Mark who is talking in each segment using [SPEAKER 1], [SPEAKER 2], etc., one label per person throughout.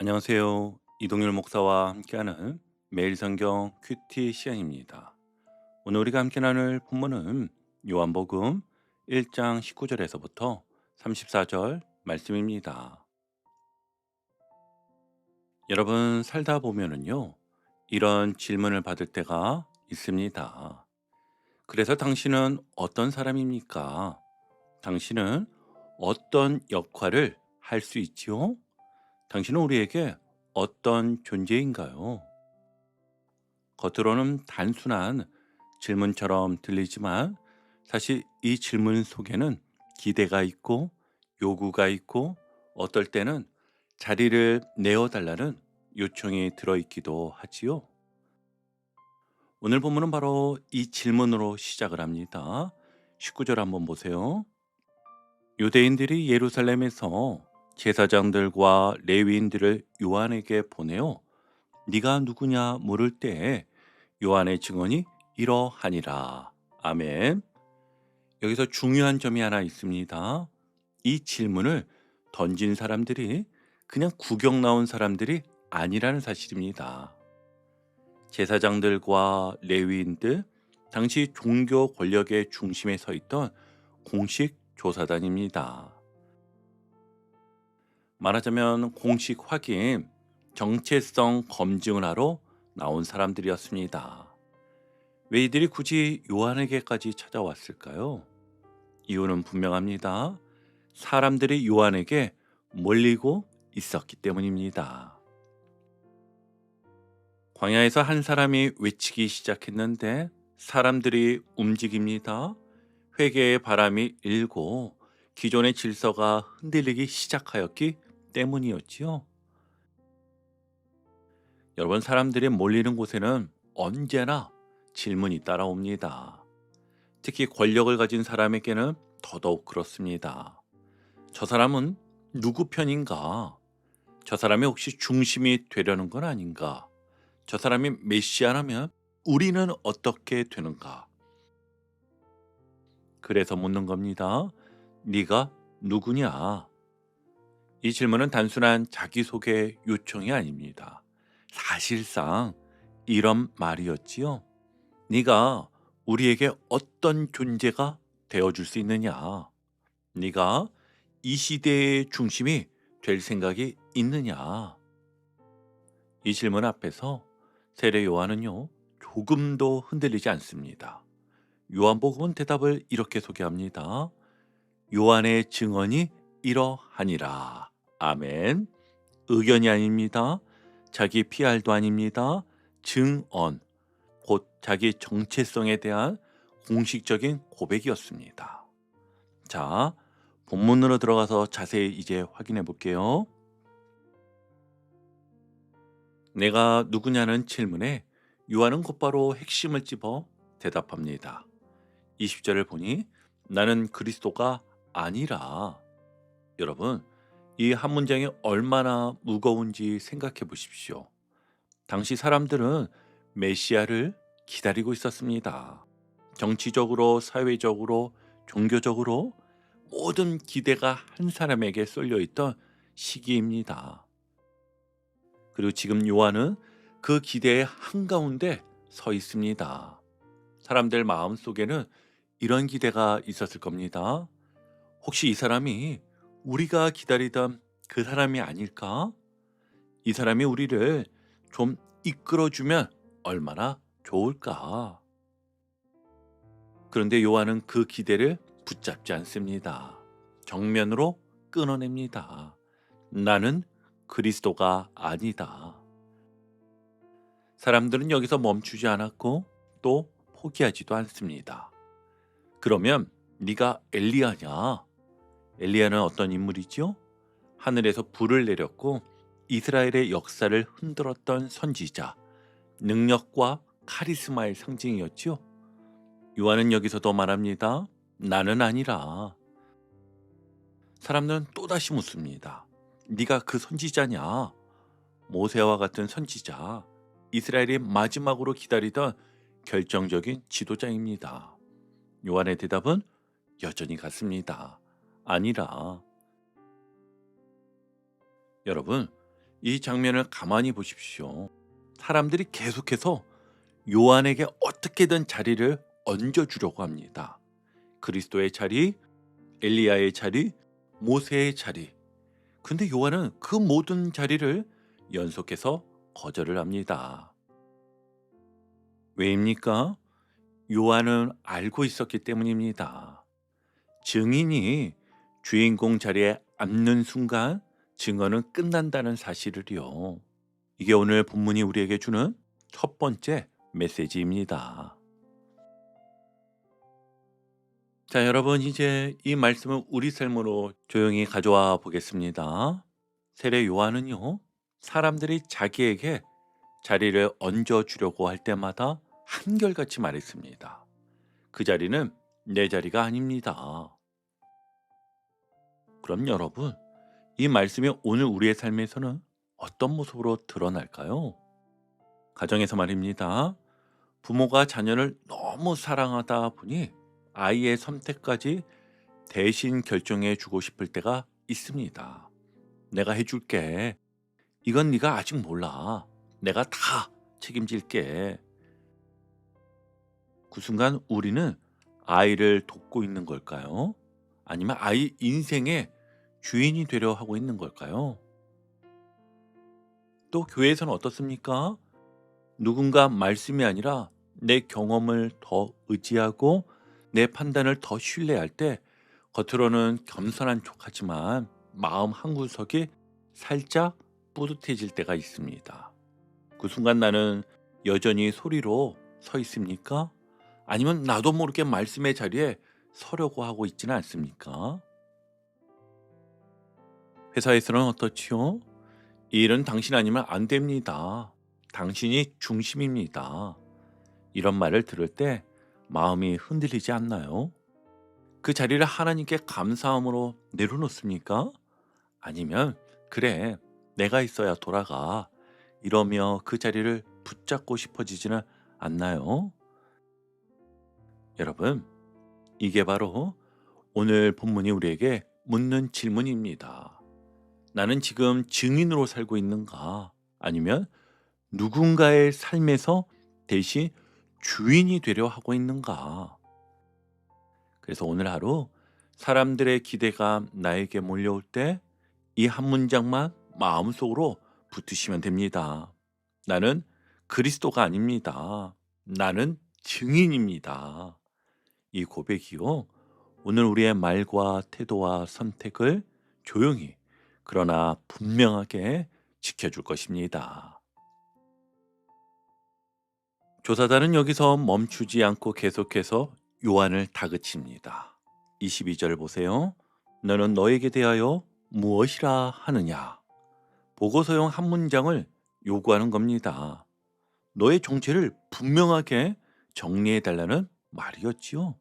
[SPEAKER 1] 안녕하세요. 이동률 목사와 함께하는 매일 성경 큐티 시간입니다. 오늘 우리가 함께 나눌 본문은 요한복음 1장 19절에서부터 34절 말씀입니다. 여러분 살다 보면은요, 이런 질문을 받을 때가 있습니다. 그래서 당신은 어떤 사람입니까? 당신은 어떤 역할을 할 수 있지요? 당신은 우리에게 어떤 존재인가요? 겉으로는 단순한 질문처럼 들리지만 사실 이 질문 속에는 기대가 있고 요구가 있고 어떨 때는 자리를 내어달라는 요청이 들어있기도 하지요. 오늘 본문은 바로 이 질문으로 시작을 합니다. 19절 한번 보세요. 유대인들이 예루살렘에서 제사장들과 레위인들을 요한에게 보내어 네가 누구냐 물을 때에 요한의 증언이 이러하니라. 아멘. 여기서 중요한 점이 하나 있습니다. 이 질문을 던진 사람들이 그냥 구경 나온 사람들이 아니라는 사실입니다. 제사장들과 레위인들, 당시 종교 권력의 중심에 서 있던 공식 조사단입니다. 말하자면 공식 확인, 정체성 검증을 하러 나온 사람들이었습니다. 왜 이들이 굳이 요한에게까지 찾아왔을까요? 이유는 분명합니다. 사람들이 요한에게 몰리고 있었기 때문입니다. 광야에서 한 사람이 외치기 시작했는데 사람들이 움직입니다. 회개의 바람이 일고 기존의 질서가 흔들리기 시작하였기 때문이었지요. 여러분, 사람들이 몰리는 곳에는 언제나 질문이 따라옵니다. 특히 권력을 가진 사람에게는 더더욱 그렇습니다. 저 사람은 누구 편인가? 저 사람이 혹시 중심이 되려는 건 아닌가? 저 사람이 메시아라면 우리는 어떻게 되는가? 그래서 묻는 겁니다. 네가 누구냐? 이 질문은 단순한 자기소개 요청이 아닙니다. 사실상 이런 말이었지요. 네가 우리에게 어떤 존재가 되어줄 수 있느냐? 네가 이 시대의 중심이 될 생각이 있느냐? 이 질문 앞에서 세례 요한은요, 조금도 흔들리지 않습니다. 요한복음은 대답을 이렇게 소개합니다. 요한의 증언이 이러하니라. 아멘. 의견이 아닙니다. 자기 PR도 아닙니다. 증언, 곧 자기 정체성에 대한 공식적인 고백이었습니다. 자, 본문으로 들어가서 자세히 이제 확인해 볼게요. 내가 누구냐는 질문에 요한은 곧바로 핵심을 찝어 대답합니다. 20절을 보니 나는 그리스도가 아니라. 여러분, 이 한 문장이 얼마나 무거운지 생각해 보십시오. 당시 사람들은 메시아를 기다리고 있었습니다. 정치적으로, 사회적으로, 종교적으로 모든 기대가 한 사람에게 쏠려 있던 시기입니다. 그리고 지금 요한은 그 기대의 한가운데 서 있습니다. 사람들 마음 속에는 이런 기대가 있었을 겁니다. 혹시 이 사람이 우리가 기다리던 그 사람이 아닐까? 이 사람이 우리를 좀 이끌어주면 얼마나 좋을까? 그런데 요한은 그 기대를 붙잡지 않습니다. 정면으로 끊어냅니다. 나는 그리스도가 아니다. 사람들은 여기서 멈추지 않았고 또 포기하지도 않습니다. 그러면 네가 엘리야냐? 엘리야는 어떤 인물이죠? 하늘에서 불을 내렸고 이스라엘의 역사를 흔들었던 선지자, 능력과 카리스마의 상징이었죠. 요한은 여기서도 말합니다. 나는 아니라. 사람들은 또다시 묻습니다. 네가 그 선지자냐? 모세와 같은 선지자, 이스라엘이 마지막으로 기다리던 결정적인 지도자입니다. 요한의 대답은 여전히 같습니다. 아니라. 여러분, 이 장면을 가만히 보십시오. 사람들이 계속해서 요한에게 어떻게든 자리를 얹어주려고 합니다. 그리스도의 자리, 엘리야의 자리, 모세의 자리. 근데 요한은 그 모든 자리를 연속해서 거절을 합니다. 왜입니까? 요한은 알고 있었기 때문입니다. 증인이 주인공 자리에 앉는 순간 증언은 끝난다는 사실을요. 이게 오늘 본문이 우리에게 주는 첫 번째 메시지입니다. 자, 여러분, 이제 이 말씀을 우리 삶으로 조용히 가져와 보겠습니다. 세례 요한은요, 사람들이 자기에게 자리를 얹어주려고 할 때마다 한결같이 말했습니다. 그 자리는 내 자리가 아닙니다. 그럼 여러분, 이 말씀이 오늘 우리의 삶에서는 어떤 모습으로 드러날까요? 가정에서 말입니다. 부모가 자녀를 너무 사랑하다 보니 아이의 선택까지 대신 결정해 주고 싶을 때가 있습니다. 내가 해줄게. 이건 네가 아직 몰라. 내가 다 책임질게. 그 순간 우리는 아이를 돕고 있는 걸까요? 아니면 아이 인생의 주인이 되려 하고 있는 걸까요? 또 교회에서는 어떻습니까? 누군가 말씀이 아니라 내 경험을 더 의지하고 내 판단을 더 신뢰할 때 겉으로는 겸손한 척하지만 마음 한구석이 살짝 뿌듯해질 때가 있습니다. 그 순간 나는 여전히 소리로 서 있습니까? 아니면 나도 모르게 말씀의 자리에 서려고 하고 있지는 않습니까? 회사에서는 어떻지요? 이 일은 당신 아니면 안 됩니다. 당신이 중심입니다. 이런 말을 들을 때 마음이 흔들리지 않나요? 그 자리를 하나님께 감사함으로 내려놓습니까? 아니면 그래, 내가 있어야 돌아가. 이러며 그 자리를 붙잡고 싶어지지는 않나요? 여러분, 이게 바로 오늘 본문이 우리에게 묻는 질문입니다. 나는 지금 증인으로 살고 있는가? 아니면 누군가의 삶에서 대신 주인이 되려 하고 있는가? 그래서 오늘 하루 사람들의 기대가 나에게 몰려올 때 이 한 문장만 마음속으로 붙으시면 됩니다. 나는 그리스도가 아닙니다. 나는 증인입니다. 이 고백이요. 오늘 우리의 말과 태도와 선택을 조용히 그러나 분명하게 지켜줄 것입니다. 조사단은 여기서 멈추지 않고 계속해서 요한을 다그칩니다. 22절 보세요. 너는 너에게 대하여 무엇이라 하느냐? 보고서용 한 문장을 요구하는 겁니다. 너의 정체를 분명하게 정리해달라는 말이었지요.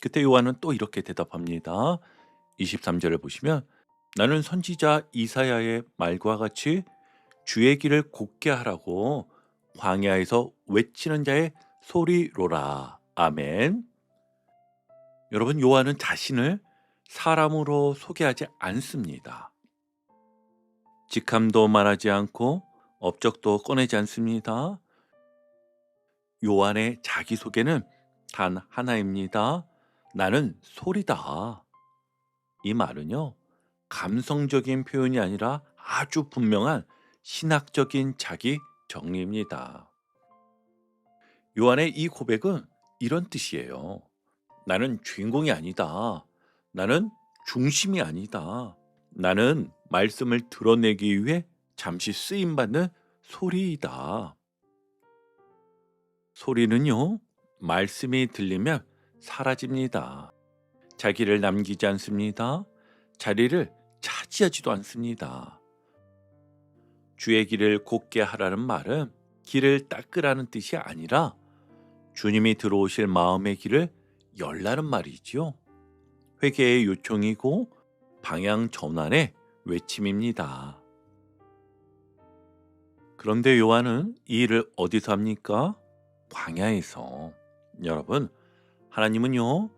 [SPEAKER 1] 그때 요한은 또 이렇게 대답합니다. 23절을 보시면 나는 선지자 이사야의 말과 같이 주의 길을 곧게 하라고 광야에서 외치는 자의 소리로라. 아멘. 여러분, 요한은 자신을 사람으로 소개하지 않습니다. 직함도 말하지 않고 업적도 꺼내지 않습니다. 요한의 자기소개는 단 하나입니다. 나는 소리다. 이 말은요, 감성적인 표현이 아니라 아주 분명한 신학적인 자기 정리입니다. 요한의 이 고백은 이런 뜻이에요. 나는 주인공이 아니다. 나는 중심이 아니다. 나는 말씀을 드러내기 위해 잠시 쓰임받는 소리이다. 소리는요, 말씀이 들리면 사라집니다. 자기를 남기지 않습니다. 자리를 차지하지도 않습니다. 주의 길을 곧게 하라는 말은 길을 닦으라는 뜻이 아니라 주님이 들어오실 마음의 길을 열라는 말이지요. 회개의 요청이고 방향 전환의 외침입니다. 그런데 요한은 이 일을 어디서 합니까? 광야에서. 여러분, 하나님은요,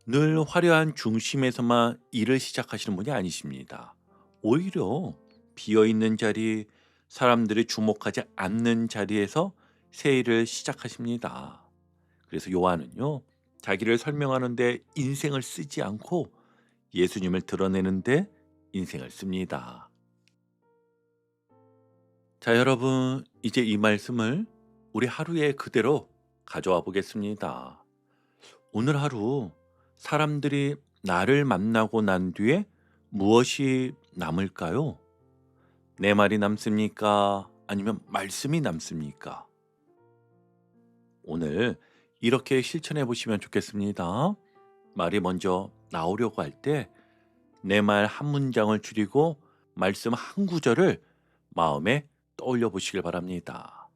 [SPEAKER 1] 늘 화려한 중심에서만 일을 시작하시는 분이 아니십니다. 오히려 비어있는 자리, 사람들이 주목하지 않는 자리에서 세일을 시작하십니다. 그래서 요한은요, 자기를 설명하는데 인생을 쓰지 않고 예수님을 드러내는데 인생을 씁니다. 자, 여러분, 이제 이 말씀을 우리 하루에 그대로 가져와 보겠습니다. 오늘 하루 사람들이 나를 만나고 난 뒤에 무엇이 남을까요? 내 말이 남습니까? 아니면 말씀이 남습니까? 오늘 이렇게 실천해 보시면 좋겠습니다. 말이 먼저 나오려고 할 때 내 말 한 문장을 줄이고 말씀 한 구절을 마음에 떠올려 보시길 바랍니다.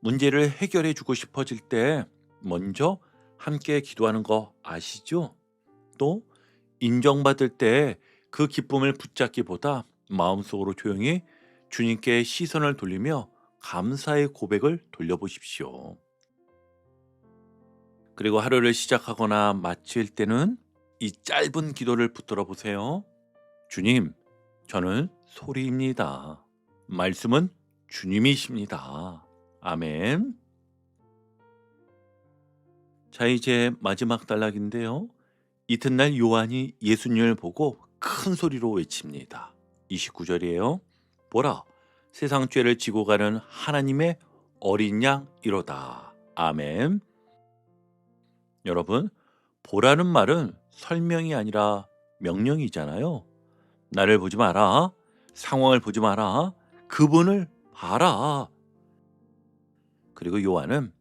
[SPEAKER 1] 문제를 해결해 주고 싶어질 때 먼저 함께 기도하는 거 아시죠? 또 인정받을 때 그 기쁨을 붙잡기보다 마음속으로 조용히 주님께 시선을 돌리며 감사의 고백을 돌려보십시오. 그리고 하루를 시작하거나 마칠 때는 이 짧은 기도를 붙들어 보세요. 주님, 저는 소리입니다. 말씀은 주님이십니다. 아멘. 자, 이제 마지막 단락인데요. 이튿날 요한이 예수님을 보고 큰 소리로 외칩니다. 29절이에요. 보라, 세상 죄를 지고 가는 하나님의 어린 양이로다. 아멘. 여러분, 보라는 말은 설명이 아니라 명령이잖아요. 나를 보지 마라. 상황을 보지 마라. 그분을 봐라. 그리고 요한은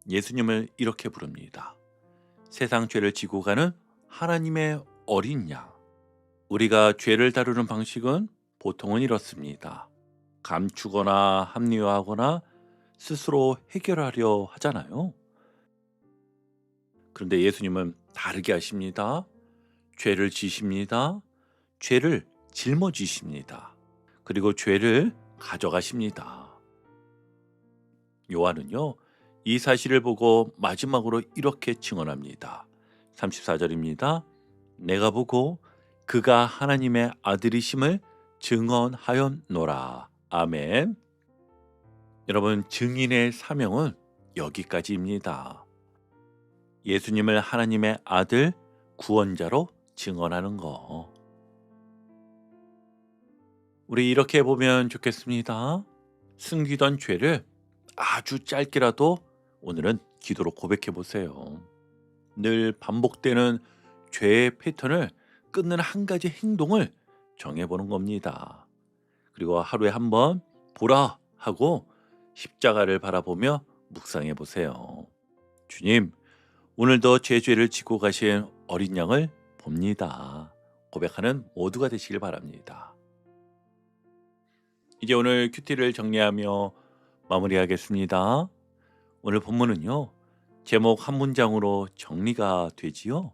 [SPEAKER 1] 예수님을 이렇게 부릅니다. 세상 죄를 지고 가는 하나님의 어린 양. 우리가 죄를 다루는 방식은 보통은 이렇습니다. 감추거나 합리화하거나 스스로 해결하려 하잖아요. 그런데 예수님은 다르게 하십니다. 죄를 지십니다. 죄를 짊어지십니다. 그리고 죄를 가져가십니다. 요한은요, 이 사실을 보고 마지막으로 이렇게 증언합니다. 34절입니다. 내가 보고 그가 하나님의 아들이심을 증언하였노라. 아멘. 여러분, 증인의 사명은 여기까지입니다. 예수님을 하나님의 아들, 구원자로 증언하는 거. 우리 이렇게 보면 좋겠습니다. 숨기던 죄를 아주 짧게라도 오늘은 기도로 고백해 보세요. 늘 반복되는 죄의 패턴을 끊는 한 가지 행동을 정해보는 겁니다. 그리고 하루에 한 번 보라 하고 십자가를 바라보며 묵상해 보세요. 주님, 오늘도 제 죄를 지고 가신 어린 양을 봅니다. 고백하는 모두가 되시길 바랍니다. 이제 오늘 큐티를 정리하며 마무리하겠습니다. 오늘 본문은요, 제목 한 문장으로 정리가 되지요.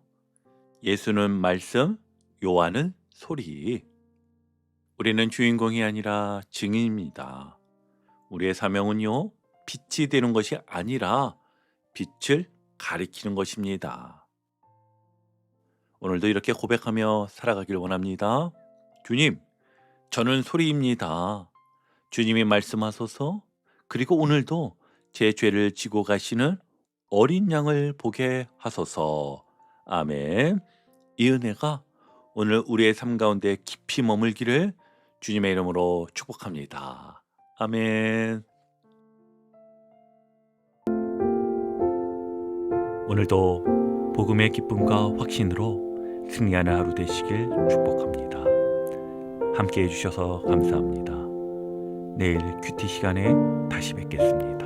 [SPEAKER 1] 예수는 말씀, 요한은 소리. 우리는 주인공이 아니라 증인입니다. 우리의 사명은요, 빛이 되는 것이 아니라 빛을 가리키는 것입니다. 오늘도 이렇게 고백하며 살아가길 원합니다. 주님, 저는 소리입니다. 주님이 말씀하소서. 그리고 오늘도 제 죄를 지고 가시는 어린 양을 보게 하소서. 아멘. 이 은혜가 오늘 우리의 삶 가운데 깊이 머물기를 주님의 이름으로 축복합니다. 아멘. 오늘도 복음의 기쁨과 확신으로 승리하는 하루 되시길 축복합니다. 함께 해주셔서 감사합니다. 내일 큐티 시간에 다시 뵙겠습니다.